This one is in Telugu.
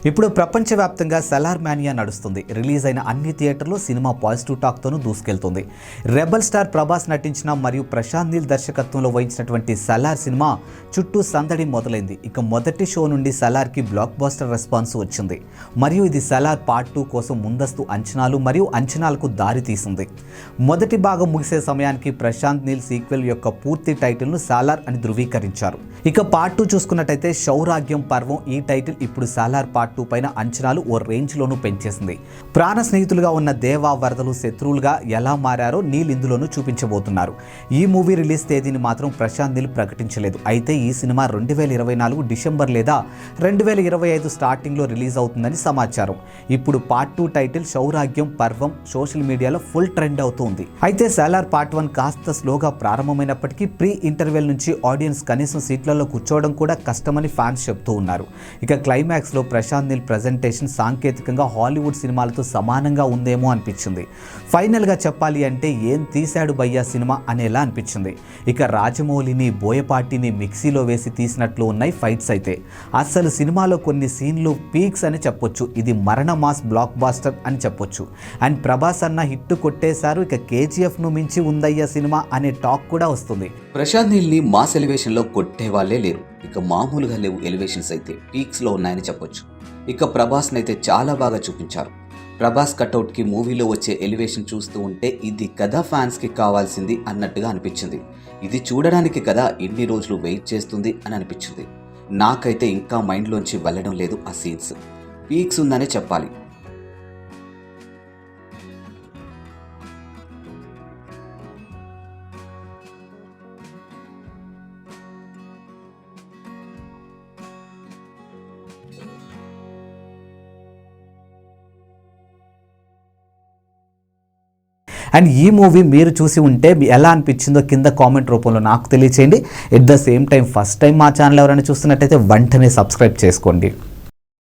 ఇప్పుడు ప్రపంచవ్యాప్తంగా సలార్ మానియా నడుస్తుంది. రిలీజ్ అయిన అన్ని థియేటర్లో సినిమా పాజిటివ్ టాక్తోనూ దూసుకెళ్తుంది. రెబల్ స్టార్ ప్రభాస్ నటించిన మరియు ప్రశాంత్ నీల్ దర్శకత్వంలో వహించినటువంటి సలార్ సినిమా చుట్టూ సందడి మొదలైంది. ఇక మొదటి షో నుండి సలార్కి బ్లాక్ బస్టర్ రెస్పాన్స్ వచ్చింది మరియు ఇది సలార్ పార్ట్ 2 కోసం ముందస్తు అంచనాలు మరియు అంచనాలకు దారి తీసింది. మొదటి భాగం ముగిసే సమయానికి ప్రశాంత్ నీల్ సీక్వెల్ యొక్క పూర్తి టైటిల్ను సాలార్ అని ధృవీకరించారు. ఇక పార్ట్ 2 చూసుకున్నట్టయితే శౌరాగ్యం పర్వం. ఈ టైటిల్ ఇప్పుడు సాలార్ పార్ట్ 2 పైన అంచనాలు ఓ రేంజ్లోనూ పెంచేసింది. ప్రాణ స్నేహితులుగా ఉన్న దేవా వరదలు శత్రువులుగా ఎలా మారారో నీల్ ఇందులోనూ చూపించబోతున్నారు. ఈ మూవీ రిలీజ్ తేదీని మాత్రం ప్రశాంత్ నీల్ ప్రకటించలేదు. అయితే ఈ సినిమా 2024 డిసెంబర్ లేదా 2025 స్టార్టింగ్లో రిలీజ్ అవుతుందని సమాచారం. ఇప్పుడు పార్ట్ 2 టైటిల్ శౌరాగ్యం పర్వం సోషల్ మీడియాలో ఫుల్ ట్రెండ్ అవుతుంది. అయితే సాలార్ పార్ట్ 1 కాస్త స్లోగా ప్రారంభమైనప్పటికీ ప్రీ ఇంటర్వెల్ నుంచి ఆడియన్స్ కనీసం సీట్లలో కూర్చోవడం కూడా కష్టమని ఫ్యాన్స్ చెప్తూ ఉన్నారు. ఇక క్లైమాక్స్లో ప్రశాంత్ నీల్ ప్రెజెంటేషన్ సాంకేతికంగా హాలీవుడ్ సినిమాలతో సమానంగా ఉందేమో అనిపించింది. ఫైనల్గా చెప్పాలి అంటే ఏం తీశాడు భయ్యా సినిమా అనేలా అనిపించింది. ఇక రాజమౌళిని బోయపాటిని మిక్సీలో వేసి తీసినట్లు ఉన్నాయి ఫైట్స్. అయితే అసలు సినిమాలో కొన్ని సీన్లు పీక్స్ అని చెప్పొచ్చు. ఇది మరణ మాస్ బ్లాక్ బాస్టర్ అని చెప్పొచ్చు. అండ్ ప్రభాస్ అన్న హిట్ కొట్టేశారు. ఇక కేజీఎఫ్ను మించి ఉందయ్యా సినిమా అనే టాక్ కూడా వస్తుంది. ప్రశాంత్ నీల్ని మాస్ ఎలివేషన్లో కొట్టే వాళ్ళే లేరు. ఇక మామూలుగా లేవు ఎలివేషన్స్ అయితే పీక్స్లో ఉన్నాయని చెప్పొచ్చు. ఇక ప్రభాస్ని అయితే చాలా బాగా చూపించారు. ప్రభాస్ కట్అవుట్కి మూవీలో వచ్చే ఎలివేషన్ చూస్తూ ఉంటే ఇది కదా ఫ్యాన్స్కి కావాల్సింది అన్నట్టుగా అనిపించింది. ఇది చూడడానికి కదా ఇన్ని రోజులు వెయిట్ చేస్తుంది అని అనిపించింది. నాకైతే ఇంకా మైండ్లోంచి వెళ్ళడం లేదు. ఆ సీన్స్ పీక్స్ ఉందనే చెప్పాలి. అండ్ ఈ మూవీ మీరు చూసి ఉంటే ఎలా అనిపించిందో కింద కామెంట్ రూపంలో నాకు తెలియచేయండి. At the same time first time మా ఛానల్ ఎవరైనా చూస్తున్నట్టయితే వెంటనే సబ్స్క్రైబ్ చేసుకోండి.